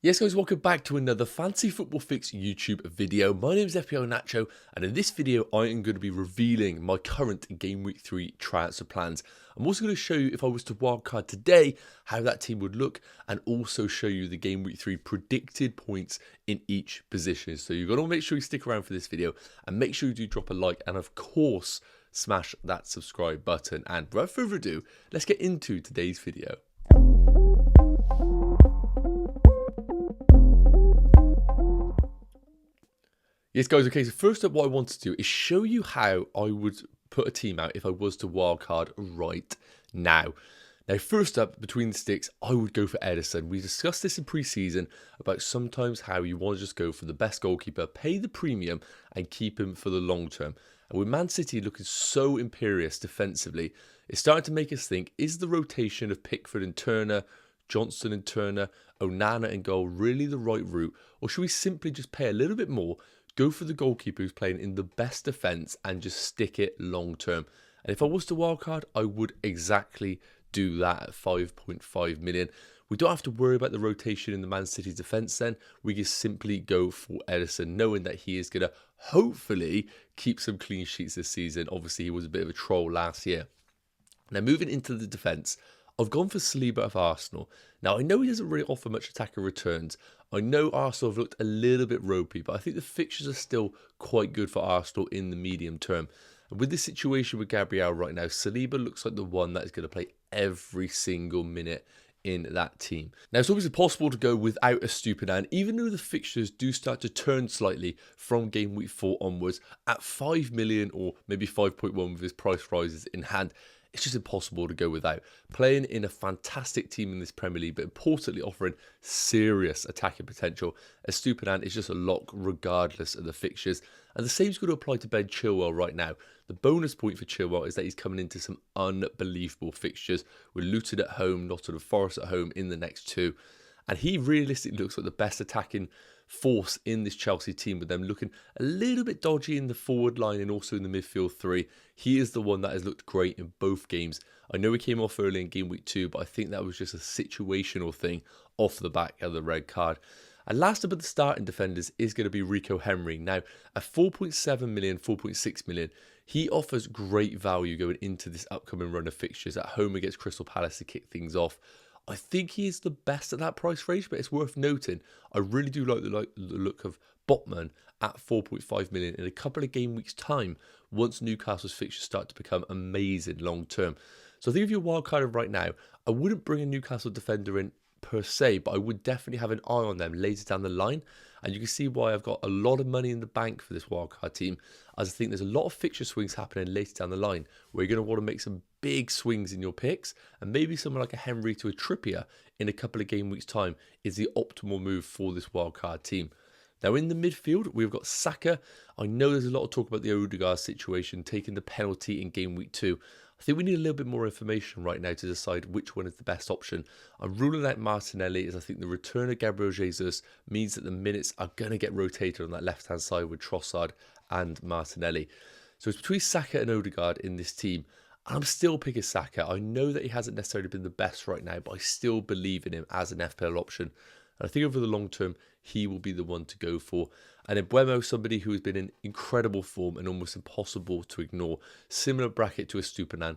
Yes guys, welcome back to another Fantasy Football Fix YouTube video. My name is FPL Nacho, and in this video I am going to be revealing my current Game Week 3 transfer plans. I'm also going to show you, if I was to wildcard today, how that team would look, and also show you the Game Week 3 predicted points in each position. So you've got to make sure you stick around for this video, and make sure you do drop a like, and of course, smash that subscribe button. And without further ado, let's get into today's video. Yes guys, okay, so first up what I want to do is show you how I would put a team out if I was to wildcard right now. Now first up, between the sticks, I would go for Ederson. We discussed this in pre-season about sometimes how you want to just go for the best goalkeeper, pay the premium and keep him for the long term. And with Man City looking so imperious defensively, it's starting to make us think, is the rotation of Pickford and Turner, Johnson and Turner, Onana and goal really the right route? Or should we simply just pay a little bit more, go for the goalkeeper who's playing in the best defence and just stick it long term? And if I was to wildcard, I would exactly do that at 5.5 million. We don't have to worry about the rotation in the Man City defence then. We can simply go for Ederson, knowing that he is going to hopefully keep some clean sheets this season. Obviously, he was a bit of a troll last year. Now, moving into the defence, I've gone for Saliba of Arsenal. Now, I know he doesn't really offer much attacker returns. I know Arsenal have looked a little bit ropey, but I think the fixtures are still quite good for Arsenal in the medium term. And with this situation with Gabriel right now, Saliba looks like the one that is going to play every single minute in that team. Now, it's obviously possible to go without a Stupinan, even though the fixtures do start to turn slightly from Game Week 4 onwards. At 5 million or maybe 5.1 with his price rises in hand, it's just impossible to go without. Playing in a fantastic team in this Premier League, but importantly offering serious attacking potential, as Stupinan is just a lock regardless of the fixtures. And the same is going to apply to Ben Chilwell right now. The bonus point for Chilwell is that he's coming into some unbelievable fixtures with Luton at home, Nottingham Forest at home in the next two. And he realistically looks like the best attacking force in this Chelsea team, with them looking a little bit dodgy in the forward line and also in the midfield three. He is the one that has looked great in both games. I know he came off early in Game Week 2, but I think that was just a situational thing off the back of the red card. And last up at the starting defenders is going to be Rico Henry. Now, at 4.7 million, 4.6 million, he offers great value going into this upcoming run of fixtures at home against Crystal Palace to kick things off. I think he is the best at that price range, but it's worth noting, I really do like the look of Botman at 4.5 million in a couple of game weeks' time once Newcastle's fixtures start to become amazing long term. So I think if you're wildcarding right now, I wouldn't bring a Newcastle defender in per se, but I would definitely have an eye on them later down the line. And you can see why I've got a lot of money in the bank for this wildcard team, as I think there's a lot of fixture swings happening later down the line where you're going to want to make some big swings in your picks, and maybe someone like a Henry to a Trippier in a couple of game weeks' time is the optimal move for this wildcard team. Now in the midfield, we've got Saka. I know there's a lot of talk about the Odegaard situation, taking the penalty in Game Week 2. I think we need a little bit more information right now to decide which one is the best option. I'm ruling out Martinelli, as I think the return of Gabriel Jesus means that the minutes are going to get rotated on that left-hand side with Trossard and Martinelli. So it's between Saka and Odegaard in this team. I'm still picking Saka. I know that he hasn't necessarily been the best right now, but I still believe in him as an FPL option. And I think over the long term, he will be the one to go for. And then Mbeumo, somebody who has been in incredible form and almost impossible to ignore. Similar bracket to a Stupinan,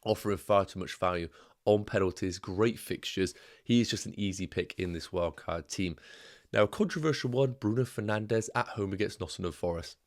offering far too much value on penalties, great fixtures. He is just an easy pick in this wildcard team. Now, a controversial one, Bruno Fernandes at home against Nottingham Forest.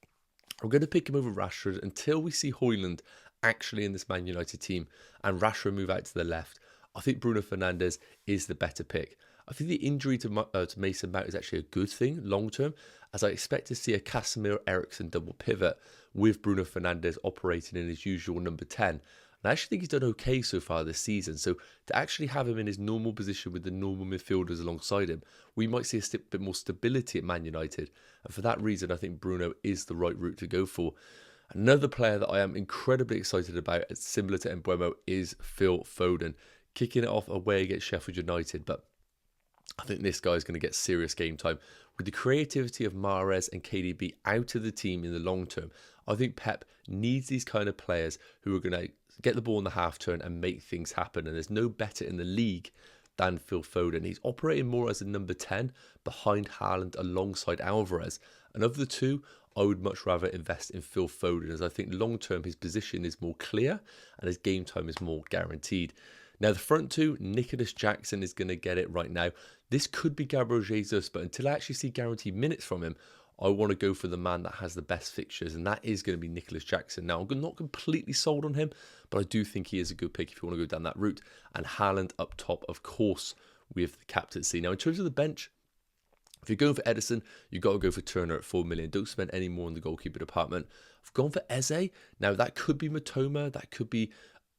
I'm going to pick him over Rashford until we see Højlund actually in this Man United team and Rashford move out to the left. I think Bruno Fernandes is the better pick. I think the injury to Mason Mount is actually a good thing long term, as I expect to see a Casemiro Eriksen double pivot with Bruno Fernandes operating in his usual number 10. And I actually think he's done okay so far this season. So to actually have him in his normal position with the normal midfielders alongside him, we might see a bit more stability at Man United. And for that reason, I think Bruno is the right route to go for. Another player that I am incredibly excited about, similar to Mbeumo, is Phil Foden. Kicking it off away against Sheffield United, but I think this guy is going to get serious game time. With the creativity of Mahrez and KDB out of the team in the long term, I think Pep needs these kind of players who are going to get the ball in the half turn and make things happen. And there's no better in the league than Phil Foden. He's operating more as a number 10 behind Haaland alongside Alvarez. And of the two, I would much rather invest in Phil Foden, as I think long term his position is more clear and his game time is more guaranteed. Now the front two, Nicholas Jackson is going to get it right now. This could be Gabriel Jesus, but until I actually see guaranteed minutes from him, I want to go for the man that has the best fixtures, and that is going to be Nicholas Jackson. Now, I'm not completely sold on him, but I do think he is a good pick if you want to go down that route. And Haaland up top, of course, with the captaincy. Now, in terms of the bench, if you're going for Ederson, you've got to go for Turner at 4 million. Don't spend any more in the goalkeeper department. I've gone for Eze. Now, that could be Matoma, that could be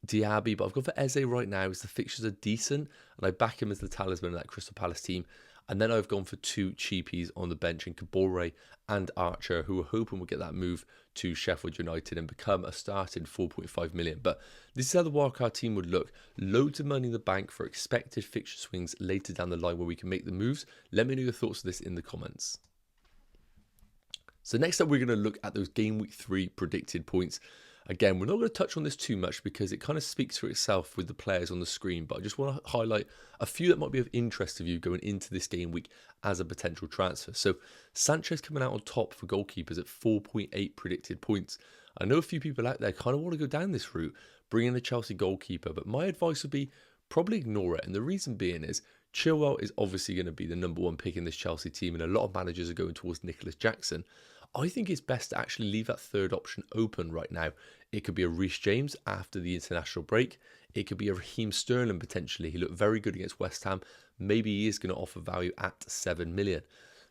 Diaby, but I've gone for Eze right now as the fixtures are decent, and I back him as the talisman of that Crystal Palace team. And then I've gone for two cheapies on the bench in Kabore and Archer, who are hoping will get that move to Sheffield United and become a starting 4.5 million. But this is how the wildcard team would look. Loads of money in the bank for expected fixture swings later down the line where we can make the moves. Let me know your thoughts on this in the comments. So next up, we're going to look at those game week 3 predicted points. Again, we're not going to touch on this too much because it kind of speaks for itself with the players on the screen, but I just want to highlight a few that might be of interest to you going into this game week as a potential transfer. So Sanchez coming out on top for goalkeepers at 4.8 predicted points. I know a few people out there kind of want to go down this route, bring in a Chelsea goalkeeper, but my advice would be probably ignore it. And the reason being is Chilwell is obviously going to be the number 1 pick in this Chelsea team, and a lot of managers are going towards Nicholas Jackson. I think it's best to actually leave that third option open right now. It could be a Reece James after the international break. It could be a Raheem Sterling potentially. He looked very good against West Ham. Maybe he is going to offer value at 7 million.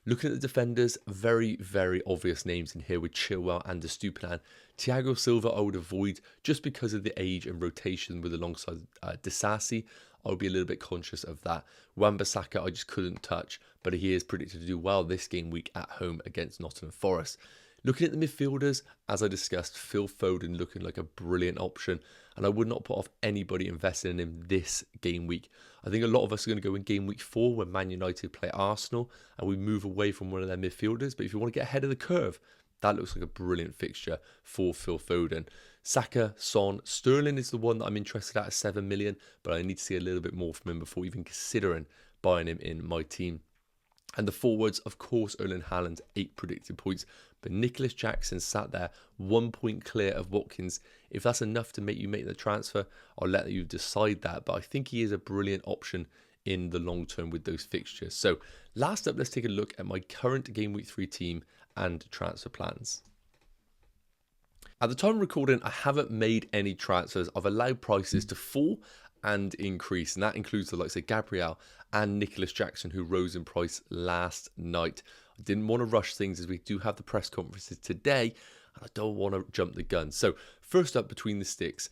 Looking at the defenders, very, very obvious names in here with Chilwell and Estupiñán. Thiago Silva I would avoid just because of the age and rotation with alongside Disasi. I would be a little bit conscious of that. Wan-Bissaka I just couldn't touch, but he is predicted to do well this game week at home against Nottingham Forest. Looking at the midfielders, as I discussed, Phil Foden looking like a brilliant option, and I would not put off anybody investing in him this game week. I think a lot of us are going to go in game week 4 when Man United play Arsenal and we move away from one of their midfielders, but if you want to get ahead of the curve, that looks like a brilliant fixture for Phil Foden. Saka, Son, Sterling is the one that I'm interested at 7 million, but I need to see a little bit more from him before even considering buying him in my team. And the forwards, of course, Erling Haaland, 8 predicted points, but Nicholas Jackson sat there 1 point clear of Watkins. If that's enough to make you make the transfer, I'll let you decide that, but I think he is a brilliant option in the long term with those fixtures. So last up, let's take a look at my current game week 3 team and transfer plans. At the time of recording, I haven't made any transfers. I've allowed prices to fall and increase, and that includes the likes of Gabriel and Nicholas Jackson, who rose in price last night. I didn't want to rush things as we do have the press conferences today, and I don't want to jump the gun. So first up between the sticks,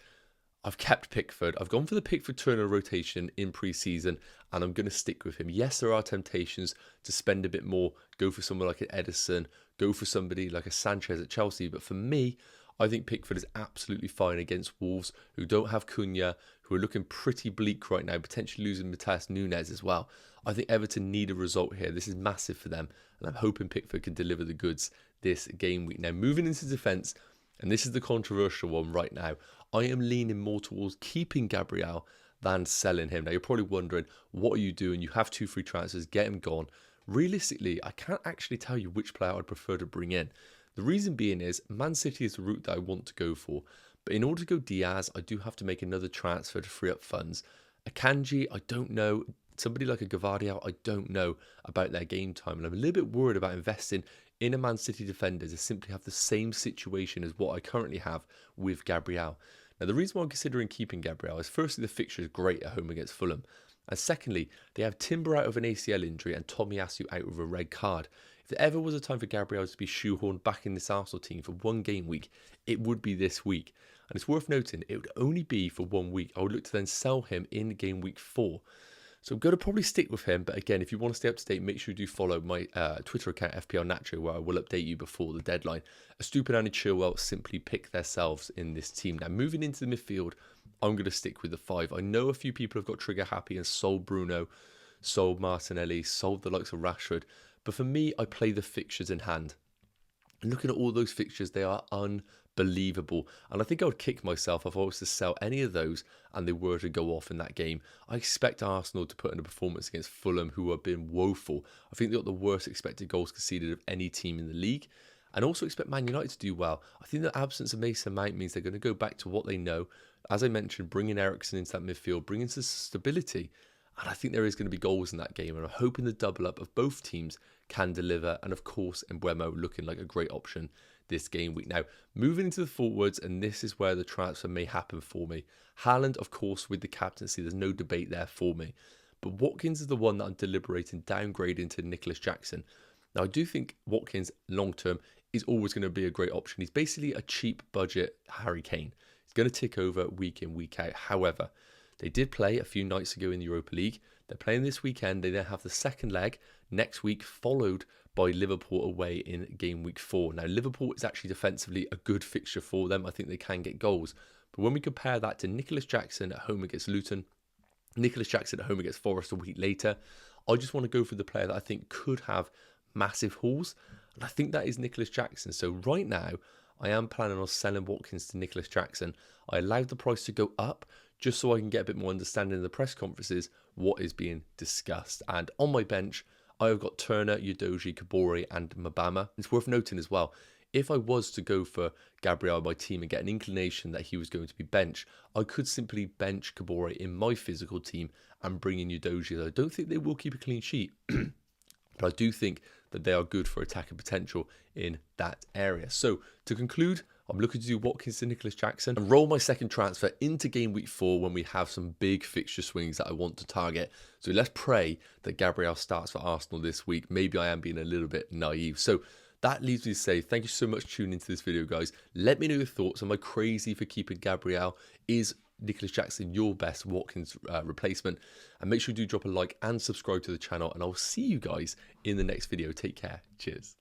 I've kept Pickford. I've gone for the Pickford Turner rotation in pre-season, and I'm going to stick with him. Yes, there are temptations to spend a bit more, go for someone like an Ederson, go for somebody like a Sanchez at Chelsea, but for me, I think Pickford is absolutely fine against Wolves, who don't have Cunha, who are looking pretty bleak right now, potentially losing Matheus Nunes as well. I think Everton need a result here. This is massive for them, and I'm hoping Pickford can deliver the goods this game week. Now, moving into defence, and this is the controversial one right now, I am leaning more towards keeping Gabriel than selling him. Now, you're probably wondering, what are you doing? You have 2 free transfers, get him gone. Realistically, I can't actually tell you which player I'd prefer to bring in. The reason being is Man City is the route that I want to go for. But in order to go Diaz, I do have to make another transfer to free up funds. Akanji, I don't know. Somebody like a Gavardiel, I don't know about their game time. And I'm a little bit worried about investing in a Man City defender to simply have the same situation as what I currently have with Gabriel. Now, the reason why I'm considering keeping Gabriel is firstly, the fixture is great at home against Fulham. And secondly, they have Timber out of an ACL injury and Tomiyasu out with a red card. If there ever was a time for Gabriel to be shoehorned back in this Arsenal team for 1 game week, it would be this week. And it's worth noting, it would only be for 1 week. I would look to then sell him in game week 4. So I'm going to probably stick with him. But again, if you want to stay up to date, make sure you do follow my Twitter account, FPL Nacho, where I will update you before the deadline. Estupiñán and Chilwell simply pick themselves in this team. Now, moving into the midfield, I'm going to stick with the 5. I know a few people have got trigger happy and sold Bruno, sold Martinelli, sold the likes of Rashford. But for me, I play the fixtures in hand. And looking at all those fixtures, they are believable. And I think I would kick myself if I was to sell any of those and they were to go off in that game. I expect Arsenal to put in a performance against Fulham, who have been woeful. I think they got the worst expected goals conceded of any team in the league. And also expect Man United to do well. I think the absence of Mason Mount means they're going to go back to what they know. As I mentioned, bringing Eriksen into that midfield, bringing some stability. And I think there is going to be goals in that game. And I'm hoping the double up of both teams can deliver. And of course, Mbeumo looking like a great option this game week. Now, moving into the forwards, and this is where the transfer may happen for me. Haaland, of course, with the captaincy, there's no debate there for me. But Watkins is the one that I'm deliberating downgrading to Nicholas Jackson. Now, I do think Watkins, long-term, is always going to be a great option. He's basically a cheap budget Harry Kane. He's going to tick over week in, week out. However, they did play a few nights ago in the Europa League. They're playing this weekend. They then have the second leg next week, followed by Liverpool away in game week 4. Now, Liverpool is actually defensively a good fixture for them. I think they can get goals. But when we compare that to Nicholas Jackson at home against Luton, Nicholas Jackson at home against Forest a week later, I just want to go for the player that I think could have massive hauls. And I think that is Nicholas Jackson. So right now, I am planning on selling Watkins to Nicholas Jackson. I allowed the price to go up just so I can get a bit more understanding in the press conferences what is being discussed. And on my bench, I have got Turner, Udogie, Kabore and Mbama. It's worth noting as well, if I was to go for Gabriel in my team and get an inclination that he was going to be benched, I could simply bench Kabore in my physical team and bring in Udogie. I don't think they will keep a clean sheet. But I do think that they are good for attacking potential in that area. So to conclude, I'm looking to do Watkins to Nicholas Jackson and roll my second transfer into game week 4 when we have some big fixture swings that I want to target. So let's pray that Gabriel starts for Arsenal this week. Maybe I am being a little bit naive. So that leaves me to say thank you so much for tuning into this video, guys. Let me know your thoughts. Am I crazy for keeping Gabriel? Is Nicholas Jackson your best Watkins replacement? And make sure you do drop a like and subscribe to the channel, and I'll see you guys in the next video. Take care. Cheers.